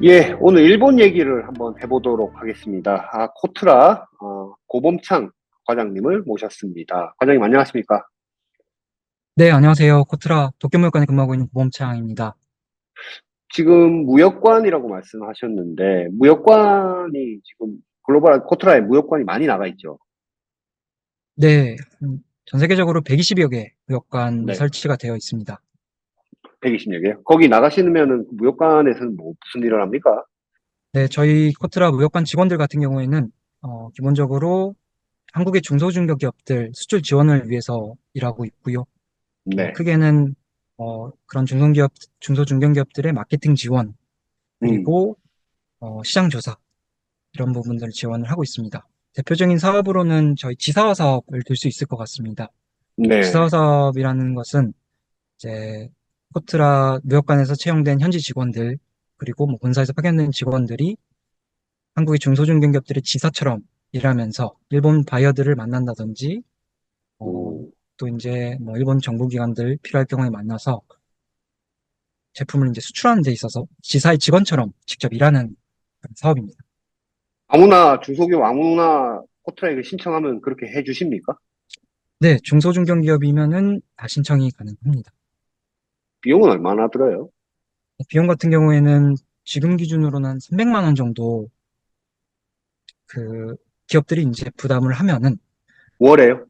예, 오늘 일본 얘기를 한번 해보도록 하겠습니다. 코트라, 고범창 과장님을 모셨습니다. 과장님 안녕하십니까? 네, 안녕하세요. 코트라 도쿄무역관에 근무하고 있는 고범창입니다. 지금 무역관이라고 말씀하셨는데, 무역관이 지금 글로벌 코트라에 무역관이 많이 나가 있죠? 네, 전 세계적으로 120여 개 무역관이 네, 설치가 되어 있습니다. 120여 개요. 거기 나가시면은 무역관에서는 뭐 무슨 일을 합니까? 네, 저희 코트라 무역관 직원들 같은 경우에는 기본적으로 한국의 중소중견기업들 수출 지원을 위해서 일하고 있고요. 네, 크게는 그런 중소중견기업들의 마케팅 지원, 음, 그리고 시장 조사 이런 부분들을 지원을 하고 있습니다. 대표적인 사업으로는 저희 지사화 사업을 들 수 있을 것 같습니다. 지사화 네, 사업이라는 것은 이제 코트라 무역관에서 채용된 현지 직원들 그리고 뭐 본사에서 파견된 직원들이 한국의 중소중견기업들의 지사처럼 일하면서 일본 바이어들을 만난다든지 어, 음, 또 이제 뭐 일본 정부기관들 필요할 경우에 만나서 제품을 이제 수출하는 데 있어서 지사의 직원처럼 직접 일하는 그런 사업입니다. 아무나, 중소기업 아무나 코트라에 신청하면 그렇게 해 주십니까? 네, 중소중견기업이면은 다 신청이 가능합니다. 비용은 얼마나 들어요? 비용 같은 경우에는 지금 기준으로는 한 300만 원 정도 그 기업들이 이제 부담을 하면은 월에요?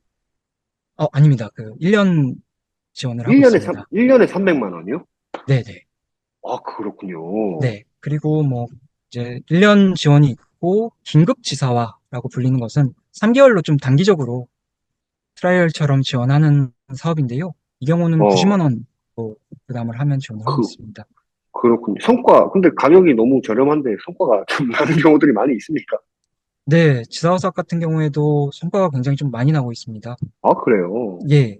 아닙니다. 그 1년 지원을 하고 1년에 있습니다. 1년에 300만 원이요? 네네. 그렇군요. 네. 그리고 뭐 이제 1년 지원이 있고 긴급 지사화라고 불리는 것은 3개월로 좀 단기적으로 트라이얼처럼 지원하는 사업인데요. 이 경우는 90만 어, 원로 부담을 하면 지원을 하고 그, 있습니다. 그렇군요. 근데 가격이 너무 저렴한데 성과가 좀 나는 경우들이 많이 있습니까? 네, 지사화 사업 같은 경우에도 성과가 굉장히 좀 많이 나고 있습니다. 그래요. 예.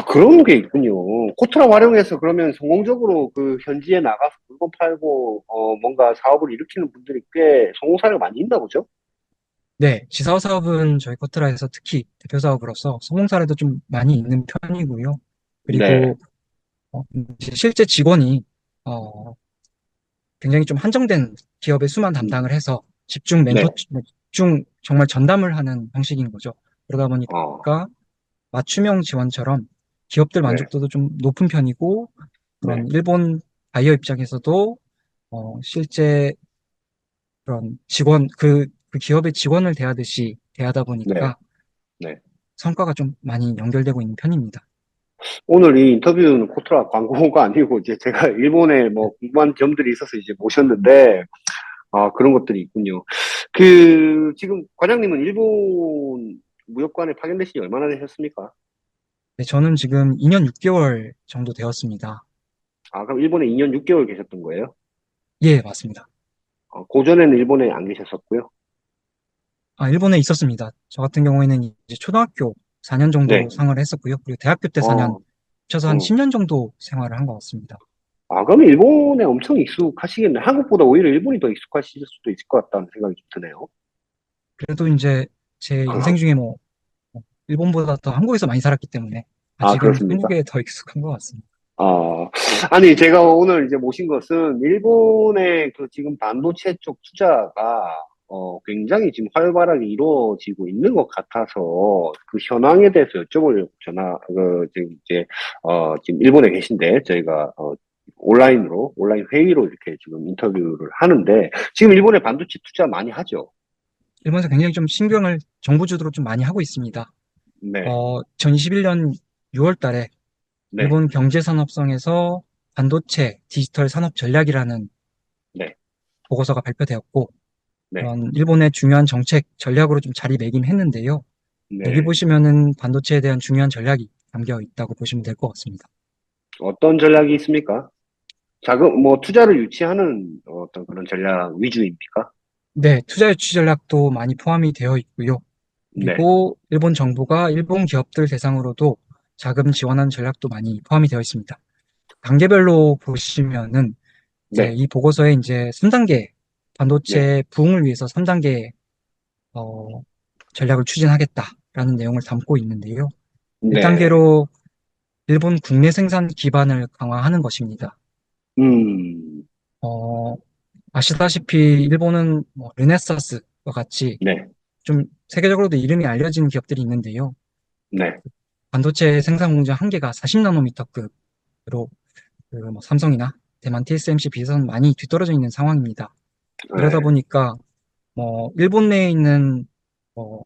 그런 게 있군요. 코트라 활용해서 그러면 성공적으로 그 현지에 나가서 물건 팔고, 뭔가 사업을 일으키는 분들이 꽤 성공 사례가 많이 있나 보죠? 네, 지사화 사업은 저희 커트라에서 특히 대표 사업으로서 성공 사례도 좀 많이 있는 편이고요. 네, 그리고 이제 실제 직원이 어, 굉장히 좀 한정된 기업의 수만 음, 담당을 해서 집중 네, 집중 정말 전담을 하는 형식인 거죠. 그러다 어, 보니까 맞춤형 지원처럼 기업들 네, 만족도도 좀 높은 편이고 네, 그런 일본 바이어 입장에서도 실제 그런 그 기업의 직원을 대하듯이 대하다 네, 보니까 네. 성과가 좀 많이 연결되고 있는 편입니다. 오늘 이 인터뷰는 코트라 광고가 아니고 이제 제가 일본에 뭐 궁금한 점들이 있어서 이제 모셨는데, 그런 것들이 있군요. 지금 과장님은 일본 무역관에 파견되신 지 얼마나 되셨습니까? 네, 저는 지금 2년 6개월 정도 되었습니다. 그럼 일본에 2년 6개월 계셨던 거예요? 예, 맞습니다. 고전에는 일본에 안 계셨었고요. 일본에 있었습니다. 저 같은 경우에는 이제 초등학교 4년 정도 네. 생활을 했었고요. 그리고 대학교 때 4년, 어, 합쳐서 한 어. 10년 정도 생활을 한 것 같습니다. 그럼 일본에 엄청 익숙하시겠네. 한국보다 오히려 일본이 더 익숙하실 수도 있을 것 같다는 생각이 좀 드네요. 그래도 이제 제 인생 중에 뭐, 일본보다 더 한국에서 많이 살았기 때문에 아직은 그렇습니까? 한국에 더 익숙한 것 같습니다. 아니, 제가 오늘 이제 모신 것은 일본의 그 지금 반도체 쪽 투자가 굉장히 지금 활발하게 이루어지고 있는 것 같아서 그 현황에 대해서 여쭤보려고 지금 이제, 지금 일본에 계신데 저희가, 온라인 회의로 이렇게 지금 인터뷰를 하는데 지금 일본의 반도체 투자 많이 하죠? 일본에서 굉장히 좀 신경을 정부 주도로 좀 많이 하고 있습니다. 네, 2021년 6월 달에 네, 일본 경제산업성에서 반도체 디지털 산업 전략이라는 네, 보고서가 발표되었고, 네, 그런 일본의 중요한 정책 전략으로 좀 자리매김했는데요. 여기 네. 보시면은 반도체에 대한 중요한 전략이 담겨 있다고 보시면 될 것 같습니다. 어떤 전략이 있습니까? 투자를 유치하는 어떤 그런 전략 위주입니까? 네, 투자 유치 전략도 많이 포함이 되어 있고요. 네, 그리고 일본 정부가 일본 기업들 대상으로도 자금 지원하는 전략도 많이 포함이 되어 있습니다. 단계별로 보시면은 이제 네, 이 보고서에 이제 3단계 네, 반도체 부흥을 위해서 3단계 전략을 추진하겠다라는 내용을 담고 있는데요. 네. 1단계로 일본 국내 생산 기반을 강화하는 것입니다. 음, 어, 아시다시피 일본은 뭐 르네사스와 같이 네, 좀 세계적으로도 이름이 알려진 기업들이 있는데요. 네, 반도체 생산 공정 한계가 40나노미터급으로 그뭐 삼성이나 대만 TSMC 비해서는 많이 뒤떨어져 있는 상황입니다. 이러다 네, 보니까 뭐 일본 내에 있는 뭐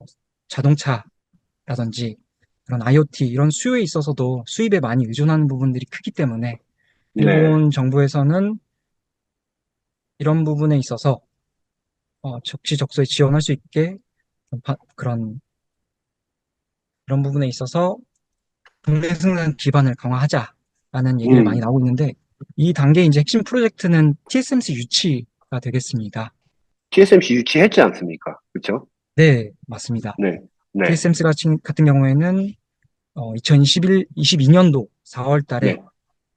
자동차라든지 그런 IoT 이런 수요에 있어서도 수입에 많이 의존하는 부분들이 크기 때문에 네, 일본 정부에서는 이런 부분에 있어서 적시적소에 지원할 수 있게 그런 그런 부분에 있어서 국내 생산 기반을 강화하자라는 얘기를 많이 음, 나오고 있는데 이 단계의 이제 핵심 프로젝트는 TSMC 유치가 되겠습니다. TSMC 유치했지 않습니까? 그렇죠? 네, 맞습니다. 네, 네, TSMC 같은 경우에는 22년도 4월 달에 네,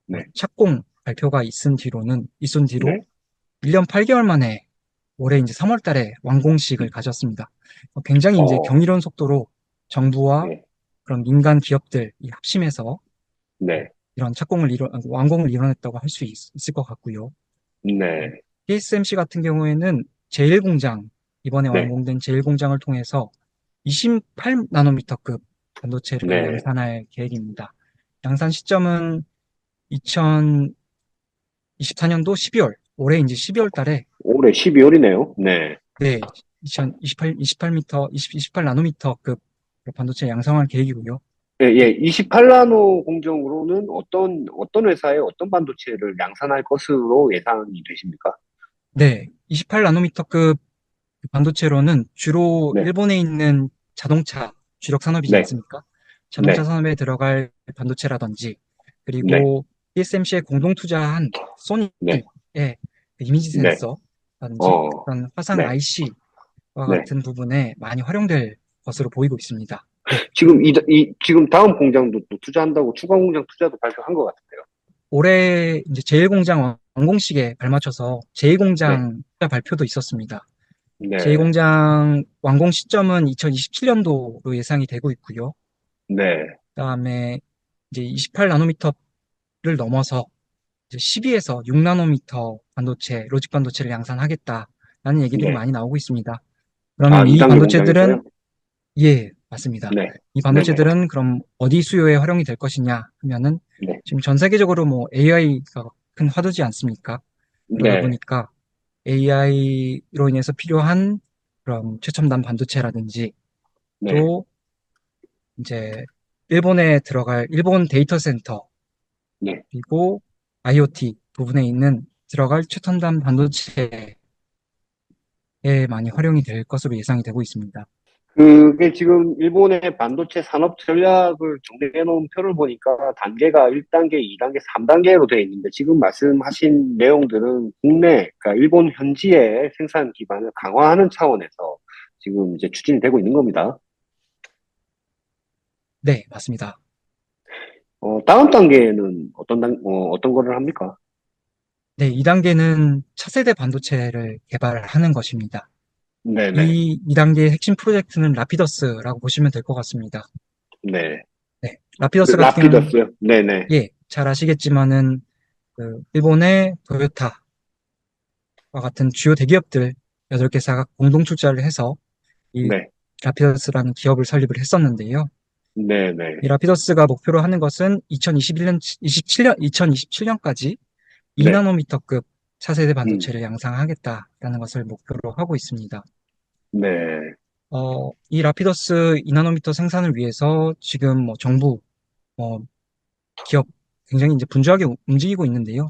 네, 착공 발표가 있은 뒤로 네, 1년 8개월 만에 올해 이제 3월 달에 완공식을 가졌습니다. 굉장히 이제 어, 경이로운 속도로 정부와 네, 그런 민간 기업들이 합심해서 네, 이런 완공을 이뤄냈다고 할 수 있을 것 같고요. 네, TSMC 같은 경우에는 제1공장, 이번에 네, 완공된 제1공장을 통해서 28나노미터급 반도체를 네. 양산할 계획입니다. 양산 시점은 2024년도 12월, 올해 이제 12월 달에, 올해 12월이네요. 네. 네, 28나노미터급 반도체 양성할 계획이고요. 예, 예, 28나노 공정으로는 어떤 회사의 어떤 반도체를 양산할 것으로 예상이 되십니까? 네, 28나노미터급 반도체로는 주로 네, 일본에 있는 자동차 주력 산업이지 네, 않습니까? 자동차 네, 산업에 들어갈 반도체라든지, 네, 그리고 TSMC에 공동 투자한 소니의 네, 이미지 네, 센서라든지 어, 그런 화상 네, IC와 네. 같은 부분에 많이 활용될 것으로 보이고 있습니다. 네, 지금 다음 공장도 또 투자한다고 추가 공장 투자도 발표한 것 같은데요. 올해 이제 제1공장 완공식에 발맞춰서 네, 제2공장 투자 발표도 있었습니다. 네, 제2공장 완공 시점은 2027년도로 예상이 되고 있고요. 네, 그다음에 이제 28나노미터를 넘어서 이제 12에서 6나노미터 로직 반도체를 양산하겠다라는 얘기들이 네. 많이 나오고 있습니다. 아, 그러면 이 2단계 반도체들은, 공장에서요? 예, 맞습니다. 네, 이 네네, 반도체들은 그럼 어디 수요에 활용이 될 것이냐 하면은 네, 지금 전 세계적으로 뭐 AI가 큰 화두지 않습니까? 그러다 네, 보니까 AI로 인해서 필요한 그런 최첨단 반도체라든지 네, 또 이제 일본에 들어갈 일본 데이터 센터 네. 그리고 IoT 부분에 있는 들어갈 최첨단 반도체에 많이 활용이 될 것으로 예상이 되고 있습니다. 그게 지금 일본의 반도체 산업 전략을 정리해 놓은 표를 보니까 단계가 1단계, 2단계, 3단계로 되어 있는데 지금 말씀하신 내용들은 국내, 그러니까 일본 현지의 생산 기반을 강화하는 차원에서 지금 이제 추진이 되고 있는 겁니다. 네, 맞습니다. 다음 단계는 어떤 거를 합니까? 네, 2단계는 차세대 반도체를 개발하는 것입니다. 네네. 이 2단계의 핵심 프로젝트는 라피더스라고 보시면 될 것 같습니다. 네. 네, 라피더스 같은 경우는, 라피더스요? 네네. 예, 잘 아시겠지만은, 일본의 토요타와 같은 주요 대기업들 8개사가 공동 출자를 해서 이 네. 라피더스라는 기업을 설립을 했었는데요. 이 네네. 라피더스가 목표로 하는 것은 2027년까지 네. 2나노미터급 차세대 음. 반도체를 양산하겠다라는 것을 목표로 하고 있습니다. 네. 이 라피더스 2나노미터 생산을 위해서 지금 뭐 정부, 뭐 기업 굉장히 이제 분주하게 움직이고 있는데요.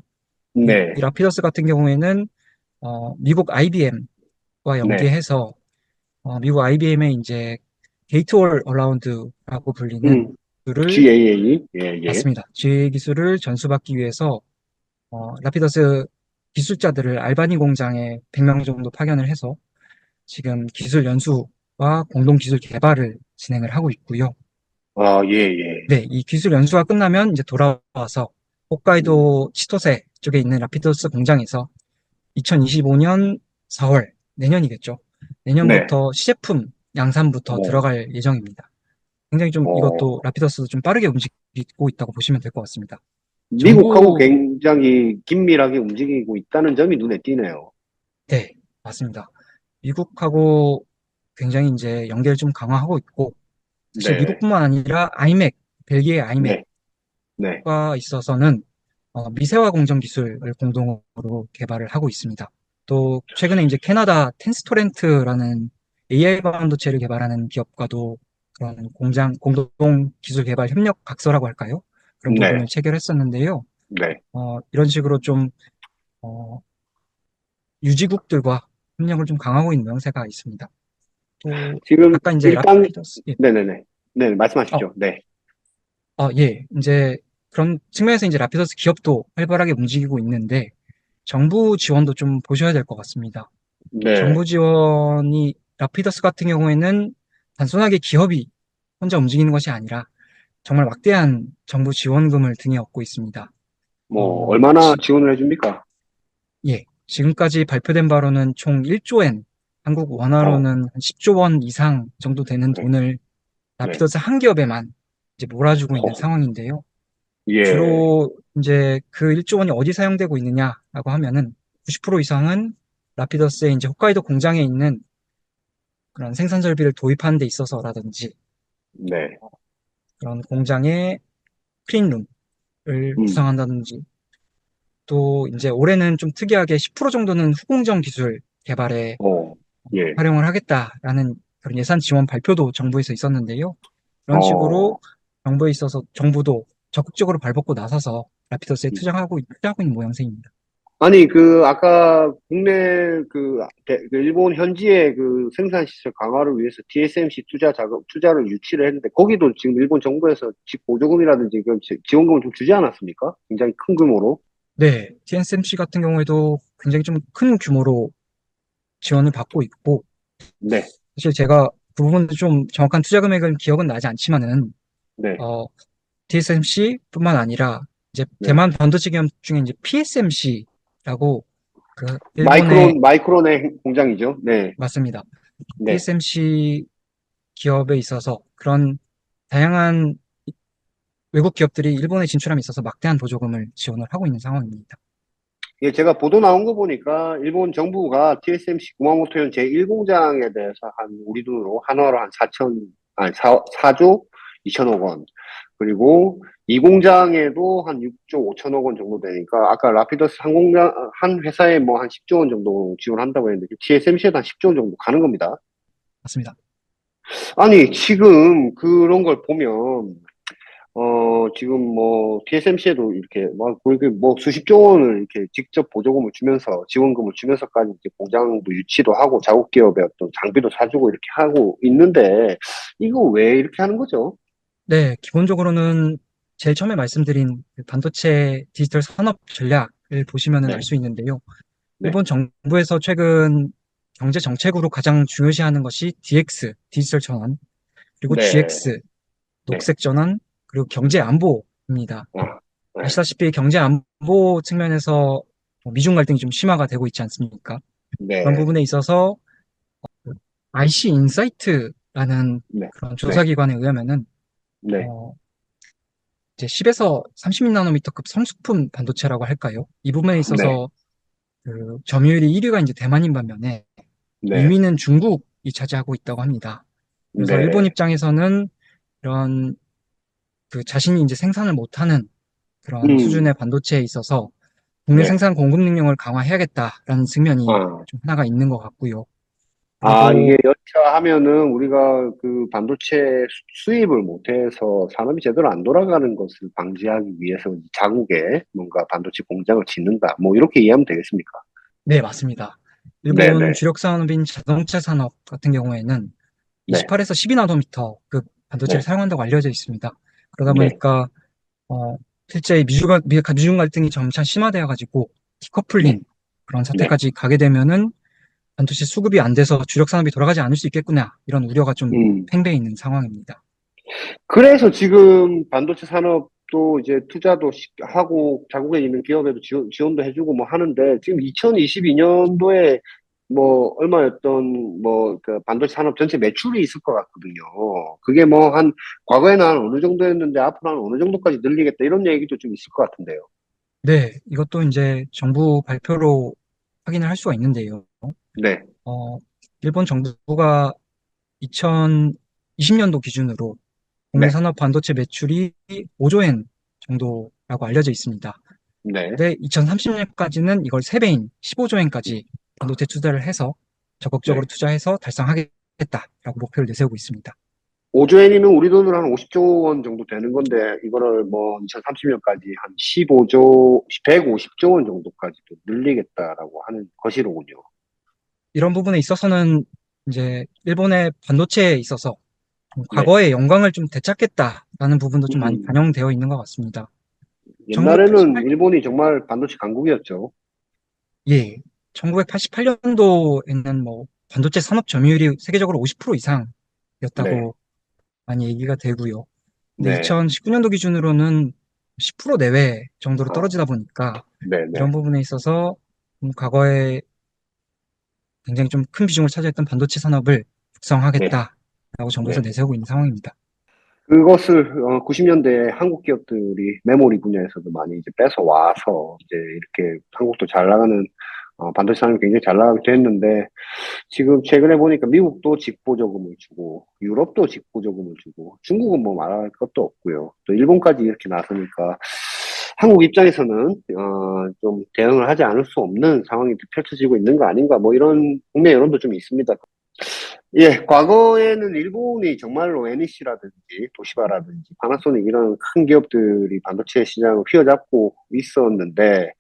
이 네. 라피더스 같은 경우에는 미국 IBM과 네. 연계해서 미국 IBM의 이제 게이트올 어라운드라고 불리는 음. 기술을 GAA? 예, 예. 맞습니다. GA 기술을 전수받기 위해서 라피더스 기술자들을 알바니 공장에 100명 정도 파견을 해서 지금 기술 연수와 공동 기술 개발을 진행을 하고 있고요. 아, 예, 예. 네, 이 기술 연수가 끝나면 이제 돌아와서 음. 홋카이도 치토세 쪽에 있는 라피더스 공장에서 2025년 4월, 내년이겠죠. 네. 내년부터 시제품 양산부터 어, 들어갈 예정입니다. 굉장히 좀 이것도 어, 라피더스도 좀 빠르게 움직이고 있다고 보시면 될 것 같습니다. 미국하고 정부, 굉장히 긴밀하게 움직이고 있다는 점이 눈에 띄네요. 네, 맞습니다. 미국하고 굉장히 이제 연계를 좀 강화하고 있고, 사실 네, 미국뿐만 아니라 아이맥, 벨기에 아이맥과 네, 네. 있어서는 미세화 공정 기술을 공동으로 개발을 하고 있습니다. 또 최근에 이제 캐나다 텐스토렌트라는 AI 반도체를 개발하는 기업과도 그런 공동 기술 개발 협력 각서라고 할까요? 그런 부분을 네, 체결했었는데요. 네. 이런 식으로 좀 어, 유지국들과 협력을 좀 강하고 있는 모양새가 있습니다. 또 지금 아까 이제 일단, 라피더스, 예, 네네네. 네, 어, 말씀하십시오. 네, 예, 이제 그런 측면에서 이제 라피더스 기업도 활발하게 움직이고 있는데 정부 지원도 좀 보셔야 될 것 같습니다. 네, 정부 지원이 라피더스 같은 경우에는 단순하게 기업이 혼자 움직이는 것이 아니라 정말 막대한 정부 지원금을 등에 업고 있습니다. 뭐, 얼마나 지원을 해줍니까? 예, 지금까지 발표된 바로는 총 1조 엔, 한국 어, 원화로는 한 10조 원 이상 정도 되는 네, 돈을 네. 라피더스 한 기업에만 이제 몰아주고 있는 어, 상황인데요. 예, 주로 이제 그 1조 원이 어디 사용되고 있느냐라고 하면은 90% 이상은 라피더스의 이제 홋카이도 공장에 있는 그런 생산 설비를 도입하는 데 있어서라든지 네. 그런 공장의 클린룸을 음, 구성한다든지 또 이제 올해는 좀 특이하게 10% 정도는 후공정 기술 개발에 어, 예, 활용을 하겠다라는 그런 예산 지원 발표도 정부에서 있었는데요. 그런 식으로 어. 정부에 있어서 정부도 적극적으로 발벗고 나서서 라피더스에 음. 투자하고 있는 모양새입니다. 아니, 그, 아까 국내 그 일본 현지의 그 생산시설 강화를 위해서 TSMC 투자를 유치를 했는데, 거기도 지금 일본 정부에서 보조금이라든지 그 지원금을 좀 주지 않았습니까? 굉장히 큰 규모로. 네, TSMC 같은 경우에도 굉장히 좀 큰 규모로 지원을 받고 있고, 네, 사실 제가 그 부분도 좀 정확한 투자 금액은 기억은 나지 않지만은, 네, 어, TSMC뿐만 아니라 이제 네. 대만 반도체 기업 중에 이제 PSMC라고 그 일본의 마이크론의 공장이죠. 네, 맞습니다. 네, TSMC 기업에 있어서 그런 다양한 외국 기업들이 일본에 진출함에 있어서 막대한 보조금을 지원을 하고 있는 상황입니다. 예, 제가 보도 나온 거 보니까 일본 정부가 TSMC 구마모토현 제1공장에 대해서 한 우리 돈으로 한화로 한 4조 2천억 원. 그리고 이 공장에도 한 6조 5천억 원 정도 되니까 아까 라피더스 한 회사에 뭐 한 10조 원 정도 지원한다고 했는데 TSMC에도 한 10조 원 정도 가는 겁니다. 맞습니다. 아니, 지금 그런 걸 보면 지금 뭐, TSMC에도 이렇게, 막, 그렇게 뭐, 수십조 원을 이렇게 직접 보조금을 주면서, 지원금을 주면서까지 이제 공장도 유치도 하고, 자국 기업의 어떤 장비도 사주고 이렇게 하고 있는데, 이거 왜 이렇게 하는 거죠? 네, 기본적으로는 제일 처음에 말씀드린 그 반도체 디지털 산업 전략을 보시면은 알 네, 수 있는데요. 네, 일본 정부에서 최근 경제 정책으로 가장 중요시하는 것이 DX, 디지털 전환, 그리고 네, GX, 네, 녹색 전환, 그리고 경제 안보입니다. 아, 네, 아시다시피 경제 안보 측면에서 미중 갈등이 좀 심화가 되고 있지 않습니까? 그런 네, 부분에 있어서 IC 인사이트라는 네, 그런 네, 조사기관에 의하면은 네, 어, 이제 10에서 30나노미터급 성수품 반도체라고 할까요? 이 부분에 네, 있어서 그 점유율이 1위가 이제 대만인 반면에 네, 2위는 중국이 차지하고 있다고 합니다. 그래서 일본 네, 입장에서는 이런 그 자신이 이제 생산을 못하는 그런 음, 수준의 반도체에 있어서 국내 네, 생산 공급 능력을 강화해야겠다라는 측면이 아, 좀 하나가 있는 것 같고요. 이게 그리고 연차하면은 우리가 그 반도체 수입을 못해서 산업이 제대로 안 돌아가는 것을 방지하기 위해서 자국에 뭔가 반도체 공장을 짓는다. 뭐 이렇게 이해하면 되겠습니까? 네, 맞습니다. 일본 네네. 주력 산업인 자동차 산업 같은 경우에는 네. 28에서 12나노미터 급 반도체를 네. 사용한다고 알려져 있습니다. 그러다 네. 보니까 실제 미중 갈등이 점차 심화되어 가지고 네. 디커플링 그런 네. 사태까지 가게 되면은 반도체 수급이 안 돼서 주력 산업이 돌아가지 않을 수 있겠구나 이런 우려가 좀 음. 팽배해 있는 상황입니다. 그래서 지금 반도체 산업도 이제 투자도 하고 자국에 있는 기업에도 지원도 해주고 뭐 하는데 지금 2022년도에 뭐 얼마였던 뭐 그 반도체 산업 전체 매출이 있을 것 같거든요. 그게 뭐 한 과거에는 한 어느 정도였는데 앞으로 한 어느 정도까지 늘리겠다 이런 얘기도 좀 있을 것 같은데요. 네, 이것도 이제 정부 발표로 확인을 할 수가 있는데요. 네, 어, 일본 정부가 2020년도 기준으로 국내 네, 산업 반도체 매출이 5조 엔 정도라고 알려져 있습니다. 네, 근데 2030년까지는 이걸 3배인 15조 엔까지 반도체 투자를 해서 적극적으로 네. 투자해서 달성하겠다라고 목표를 내세우고 있습니다. 5조 엔이면 우리 돈으로 한 50조 원 정도 되는 건데 이거를 뭐 2030년까지 한 15조, 150조 원 정도까지도 늘리겠다라고 하는 것이로군요. 이런 부분에 있어서는 이제 일본의 반도체에 있어서 네. 과거의 영광을 좀 되찾겠다라는 부분도 좀 많이 음, 반영되어 있는 것 같습니다. 옛날에는 1988, 일본이 정말 반도체 강국이었죠. 예, 1988년도에는 뭐 반도체 산업 점유율이 세계적으로 50% 네, 이상이었다고 많이 얘기가 되고요. 근데 네, 2019년도 기준으로는 10% 내외 정도로 어, 떨어지다 보니까 네, 이런 네, 부분에 있어서 과거에 굉장히 좀 큰 비중을 차지했던 반도체 산업을 네, 육성하겠다라고 정부에서 네. 내세우고 있는 상황입니다. 그것을 90년대에 한국 기업들이 메모리 분야에서도 많이 이제 뺏어와서 이제 이렇게 한국도 잘 나가는 반도체 산업이 굉장히 잘 나가게 됐는데 지금 최근에 보니까 미국도 직보조금을 주고 유럽도 직보조금을 주고 중국은 뭐 말할 것도 없고요. 또 일본까지 이렇게 나서니까 한국 입장에서는 좀 대응을 하지 않을 수 없는 상황이 펼쳐지고 있는 거 아닌가 뭐 이런 국내 여론도 좀 있습니다. 예, 과거에는 일본이 정말로 NEC라든지 도시바라든지 파나소닉 이런 큰 기업들이 반도체 시장을 휘어잡고 있었는데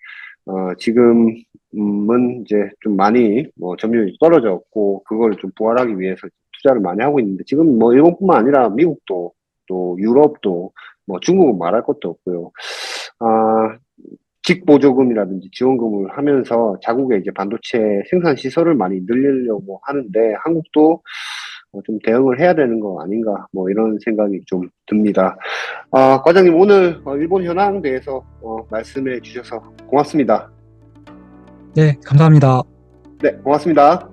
지금은 이제 좀 많이 뭐 점유율이 떨어졌고 그걸 좀 부활하기 위해서 투자를 많이 하고 있는데 지금 뭐 일본뿐만 아니라 미국도 또 유럽도 뭐 중국은 말할 것도 없고요. 아, 직보조금이라든지 지원금을 하면서 자국의 이제 반도체 생산 시설을 많이 늘리려고 하는데 한국도 좀 대응을 해야 되는 거 아닌가 뭐 이런 생각이 좀 듭니다. 과장님 오늘 일본 현황에 대해서 말씀해 주셔서 고맙습니다. 네, 감사합니다. 네, 고맙습니다.